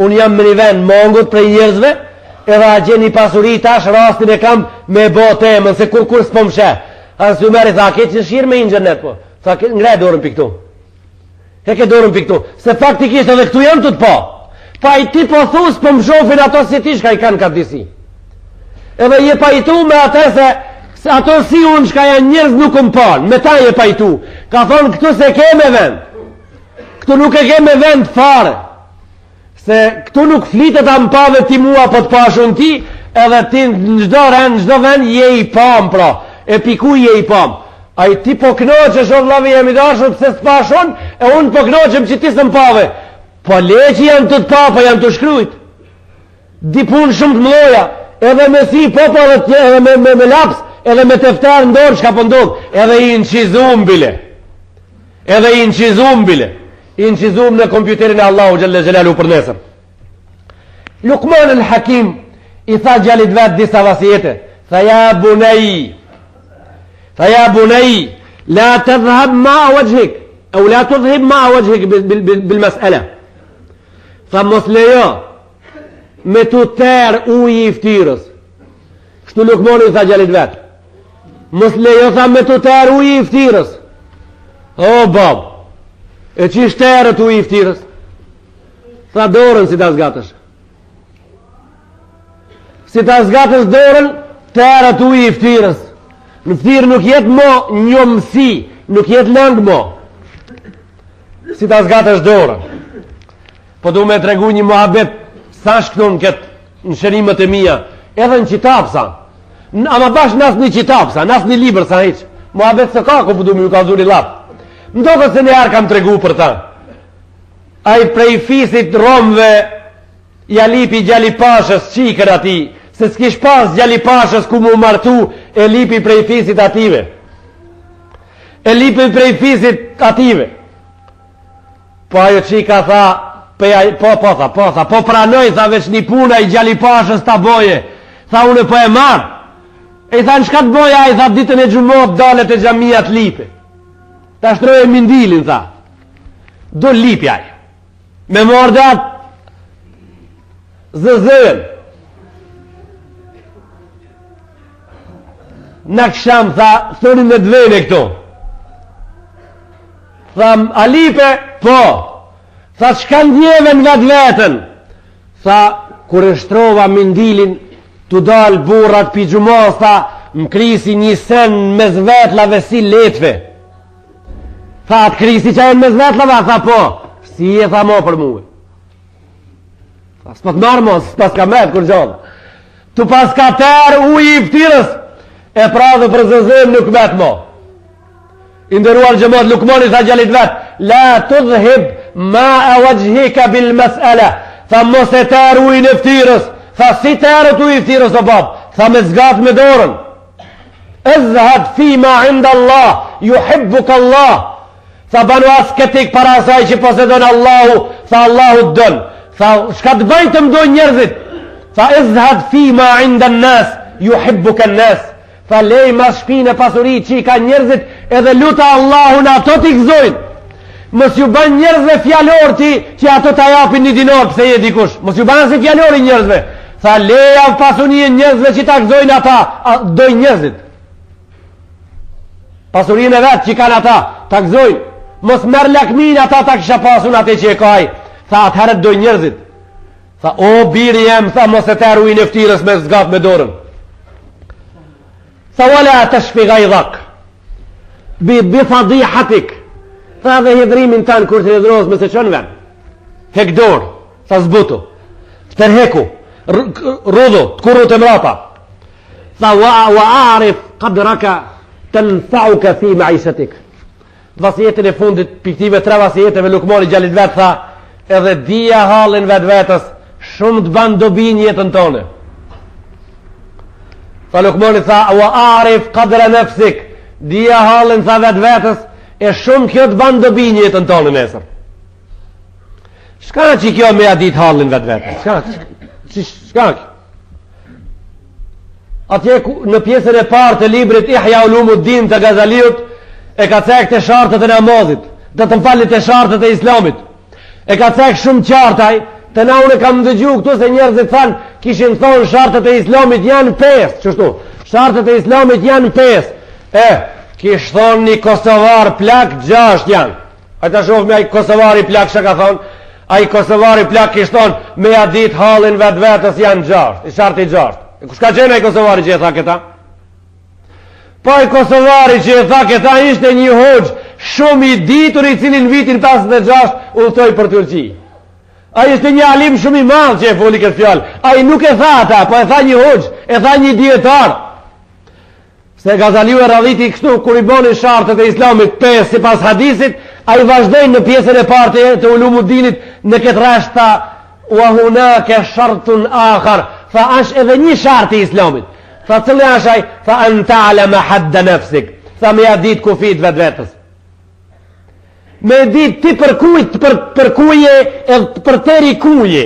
Unë jam me një vend mongut prej njerëzve, edhe a gjeni pasuri tash rastin e kam me bo temën, se kur s'po më sheh. As Umeri tha, ke qëshirë me internet po? Tha, ngre dorën për këtu. Ke dorën për këtu. Se faktikisht edhe këtu janë të pa. Pa i ti po thu s'po më shofin ato si ti shka i kanë ka disi. Edhe je pajtu me atë se ato si unë shka janë njerëz nuk më panë. Me ta je pajtu. Ka thonë këtu se ke me vend. Këtu nuk e ke me vend fare. Se këtu nuk flitet ampave ti mua po të pashun ti, edhe ti në gjdo vend je i pam pra. E piku je i pam. A i ti po knoqesh o vlavi jam i dashur pëse së pashon, e unë po knoqem që ti së më pave. Po le që janë të pa, po janë të shkrujt. Di pun shumë të mloja, edhe me si popo edhe me laps, edhe me teftar ndorë që ka pëndodh, edhe i në qizum bile. Edhe i në qizum bile. I në qizum në kompjuterin e Allahu Gjelle Gjelalu për nesër. Lukman el Hakim i tha gjallit vetë disa vasijete, tha ja bunaj, la të dhëhab ma a wajhik, au la të dhëhib ma a wajhik bil mas'ala. Tha mos lejo me të tërë uji i ftyrës. Kështu Lukmoni i tha gjallit vetë. Mos lejo tha me të tërë uji i ftyrës. O bab, e që shterët uji i ftyrës? Tha dorën si ta zgatësh. Si ta zgatësh dorën, tërët uji i ftyrës. Në ftyrë nuk jetë mo një mësi, nuk jetë langë mo. Si ta zgatësh dorën. Po du me të regu një muhabet sa shkëton këtë në shërimët e mija, edhe në qitapsa. Ama bash nas një qitapsa, nas një liber sa heq. Muhabet së ka, ku po du me ju ka zuri lapë. Më do këtë se një arë kam të regu për ta. A i prej fisit romve jalipi gjallipashës qikër ati, se s'kish pas gjallipashës ku mu martu e lipi prej fisit ative. E lipi prej fisit ative. Po ajo qika tha, po pranoj, tha veç një puna i gjallipashës ta boje. Tha une po e marë. E i tha në shka të boja, i tha ditën e gjumot dalet e gjamiat lipi. Ta shtroj e mindilin, tha. Do lipjaj. Me mordat zëzën. Në kësham, tha, thoni me dvene këto. Tha, a lipe? Po. Tha, qka ndjeve në vetë vetën? Tha, kur e shtrova mindilin, të dalë burrat pi gjumos, tha, më krisi një sen me zvetlave si letve. Tha, atë krisi që e me zvetlave? Tha, po. Si e tha mo për muë? Tha, s'pat marë mo, s'pas ka metë kur gjonë. Tu pas ka terë uj i ftyrës, e pra dhe për zëzëm nuk metë mo. I nderuar xhamat, Lukmani tha djalit vet, la tudhhib ma wajhika bil mas'ala. Tha mos e taru i ftyrës. Tha si taru tu i ftyrës o bab? Tha me zgat me dorën. Izhad fi ma inda Allah, yuhibbuka Allah. Tha banu asketik para asaj që posedon Allahu. Tha Allahu të don. Tha shka të bëjnë të mdoj njerëzit? Tha izhad fi ma inda nas, yuhibbuka nas. Tha lej mas shpinë e pasuri që i ka njerëzit, edhe luta Allahun ato t'i gëzojnë. Mos ju bën njerëzve fjalor ti që ato ta japin një dinar pse je dikush. Mos ju bën se fjalori njerëzve. Tha leja pasurinë njerëzve që ta gëzojnë ata, doj njerëzit. Pasurinë e vet që kanë ata, ta gëzojnë. Mos merr lakmin ata ta kisha pasun atë që e ka ai. Tha atëherë doj njerëzit. Tha o biri jam, tha mos e të ruin e ftyrës me zgat me dorën. Tha wala tashfi ghaydhak bi fadihatik. Tha dhe hidrimin tanë kur të hidroz me se qënë ven. Hek dorë, tha zbutu, tërheku, rudhu, të kurru të mrapa. Tha wa arif qadraka të nëfauka fi maishatik. Vasijetin e fundit, piktive 3 vasijeteve Lukmani djalit vetë tha, edhe dija halin vetë vetës, shumë të ban dobi një jetën tonë. Tha Lukmani tha, wa arif qadra nafsik, dija halin tha vetë vetës, e shumë kjo të ban dobi një jetën tonë nesër. Shka që kjo me a dit halin vetë vetës? Shka kjo? Atje në pjesën e parë të librit Ihya Ulumuddin të Gazaliut, e ka cek të shartët e namazit, dhe të mfalit të shartët e islamit. E ka cek shumë qartaj, të na unë kam dëgju këtu se njerëzit thanë, kishin thonë shartët e islamit janë 5, qështu, shartët e islamit janë 5. Kish thonë një Kosovar plak 6 janë. A të shofë me a i Kosovari plak që ka thonë, a i Kosovari plak kish thonë, me a dit halin vetë vetës janë 6, i shartë i 6. Kush ka qenë a i Kosovari që e tha këta? Po i Kosovari që e tha këta ishte një hoxh shumë i ditur i cilin vitin 56 udhtoi për Turqi. A ishte një alim shumë i madh që e foli këtë fjalë. A i nuk e tha ata, po e tha një hoxh, e tha një dietar. Se Gazaliu e radhiti kështu kur i boni shartët e islamit 5 sipas hadisit, a i vazhdojnë në pjesën e partë të Ulumuddinit në këtë rast tha wa hunaka shartun akhar, tha është edhe një shart i islamit. Tha cili është ai? Tha an ta'lama hadda nafsik. Tha me ja dit kufit vetë vetës. Me dit ti për kujt, për kuje edhe për teri kuje.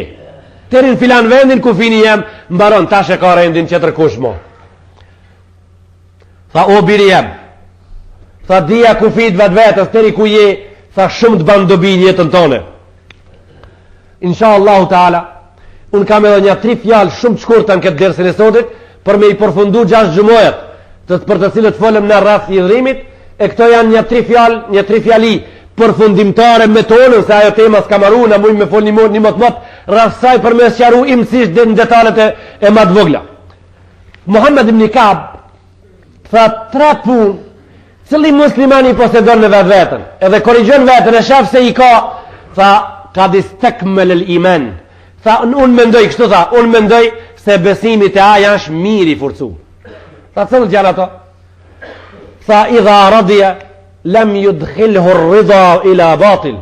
Terin filan vendin kufini jem, mbaron tash e ka rendin që tërkush mo. Tha o biri jem. Tha dia kufit vetë vetës, teri kuje, tha shumë të bandobi njëtën tone. Insha Allahu Ta'ala, unë kam edhe një 3 fjalë shumë të shkurta në këtë dersin e sotit, për me i përfundu 6 gjumojat, për të cilët folëm në rreth i dhrimit, e këto janë një 3 fjali përfundimtare me tonën, se ajo tema s'ka maru, në mujmë me fol një mot, rreth saj për me sqaru imësisht dhe në detalet e matë vogla. Muhammed ibn Kab tha 3 punë, cili muslimani posedon në vetë vetën, edhe korrigjon vetën, e shaf se i ka, tha, ka distekmel el iman. Tha, unë mendoj, kështu tha, unë mendoj se besimi të aja është miri furcu. Tha, cëllë janë ato? Tha, idha radhja, lem ju dhkhilhu rridha ila batil.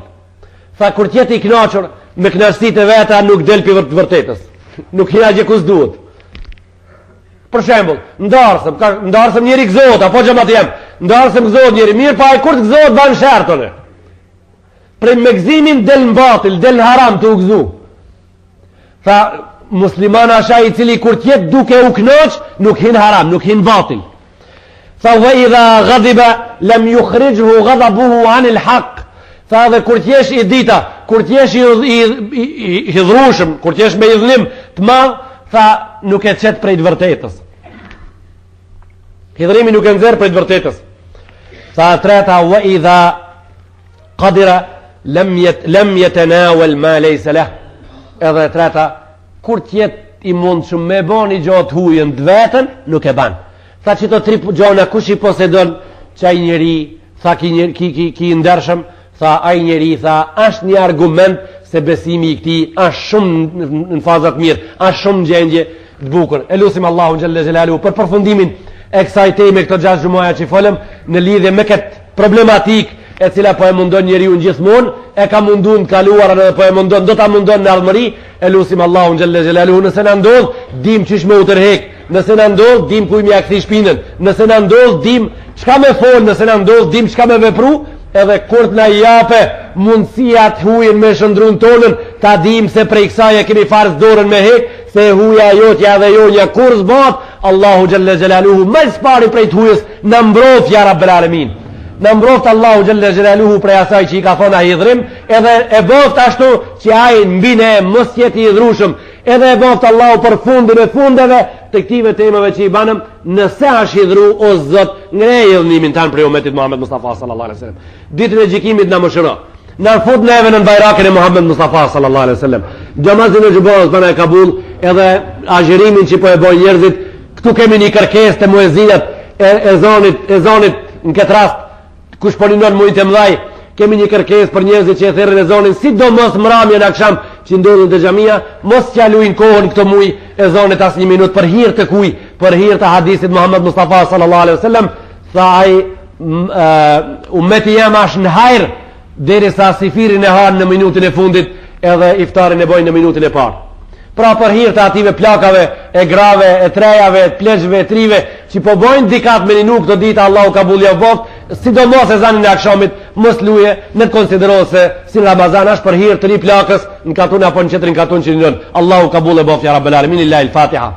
Tha, kur tjeti i knaqër, me knashtit e veta nuk del për të vërtetës. Nuk hina gjë kus duhet. Për shembull, ndarësëm njëri gëzot, apo gjëmat jem, ndarësëm gëzot njëri, mirë pa e kur të gëzot banë shertone. Pre me gëzimin del në batil, del në haram të u gëzu. Tha, muslimana asha i cili kur tjetë duke u knoq, nuk hin haram, nuk hin batil. Tha, dhe idha ghadiba, lem ju khrijhu ghadabuhu anil haq. Tha, dhe kur tjesh i dita, kur tjesh i hidhrushëm, kur tjesh me idhnim të madh, tha, nuk e qetë prej të vërtetës. Hidhrimi nuk e nëzirë prej të vërtetës. Tha, treta, dhe idha qadira, lem jetenawel ma lejse leh. Edhe treta, kur tjetë i mund shumë me bon i gjotë hujën të vetën, nuk e ban. Tha që të 3 gjona kush i posedon qaj njeri, tha ki ndershëm, tha aj njeri, tha është një argument se besimi i këti është shumë në fazat mirë, është shumë gjendje të bukur. E lusim Allahu Gjelle Gjelalu për përfundimin e kësaj teme këto 6 gjumoja që i folëm në lidhje me këtë problematik e cila po e mundon njeriu gjithmonë, e ka munduar në kaluarën edhe po e mundon, do ta mundon në ardhmëri. E lutim Allahun xhalla xhelaluhu, nëse na ndodh, dim çish me u tërheq, nëse na ndodh, dim ku më ia kthi shpinën, nëse na ndodh, dim çka me fol, nëse na ndodh, dim çka me vepru, edhe kur të na jape mundësia të hujën me shëndrun tonën, ta dim se prej kësaj e kemi farz dorën me hek, se huja jotja dhe jonja kur zbat, Allahu xhalla xhelaluhu më spari prej të hujës, në mbrojtje ya rabbel alamin. Në mbrojt Allahu xhalla xhelaluhu prej asaj që i ka thonë ai idhrim, edhe e boft ashtu që ai mbi ne mos jetë i idhrushëm, edhe e boft Allahu për fundin e fundeve të këtyre temave që i banëm, nëse është idhru o Zot, ngrej idhnimin tan për umetit Muhammed Mustafa sallallahu alaihi wasallam. Ditën e gjykimit na mëshiro. Na fut neve në bajrakin e Muhammed Mustafa sallallahu alaihi wasallam. Xhamazin e xhibos bana e Kabul, edhe agjërimin që po e bojnë njerëzit. Këtu kemi një kërkesë të muezinat e zonit në këtë rast. Kush po linon mujt e mëdhaj, kemi një kërkesë për njerëzit që e therrën e zonin, sidomos mramje në akşam që ndodhin te xhamia, mos t'jalujnë kohën këto muj e zonit as një minutë për hir të kuj, për hir të hadithit Muhammed Mustafa sallallahu alaihi wasallam, tha ai ummeti jam është në hajër derisa sifirin e hanë në minutën e fundit edhe iftarin e bojnë në minutën e parë. Pra për hir të ative plakave, e grave, e trejave, e pleqve, e trive, që po bojnë dikat me një nuk të ditë Allahu kabul javot, sidomos e zanin e akshamit, mos luje në të konsiderohë se si Ramazan është për hir të një plakës në katun apo në qetërin katun që një nënë. Allahu kabul e bof, ja rabbel alamin, illahi l-Fatiha.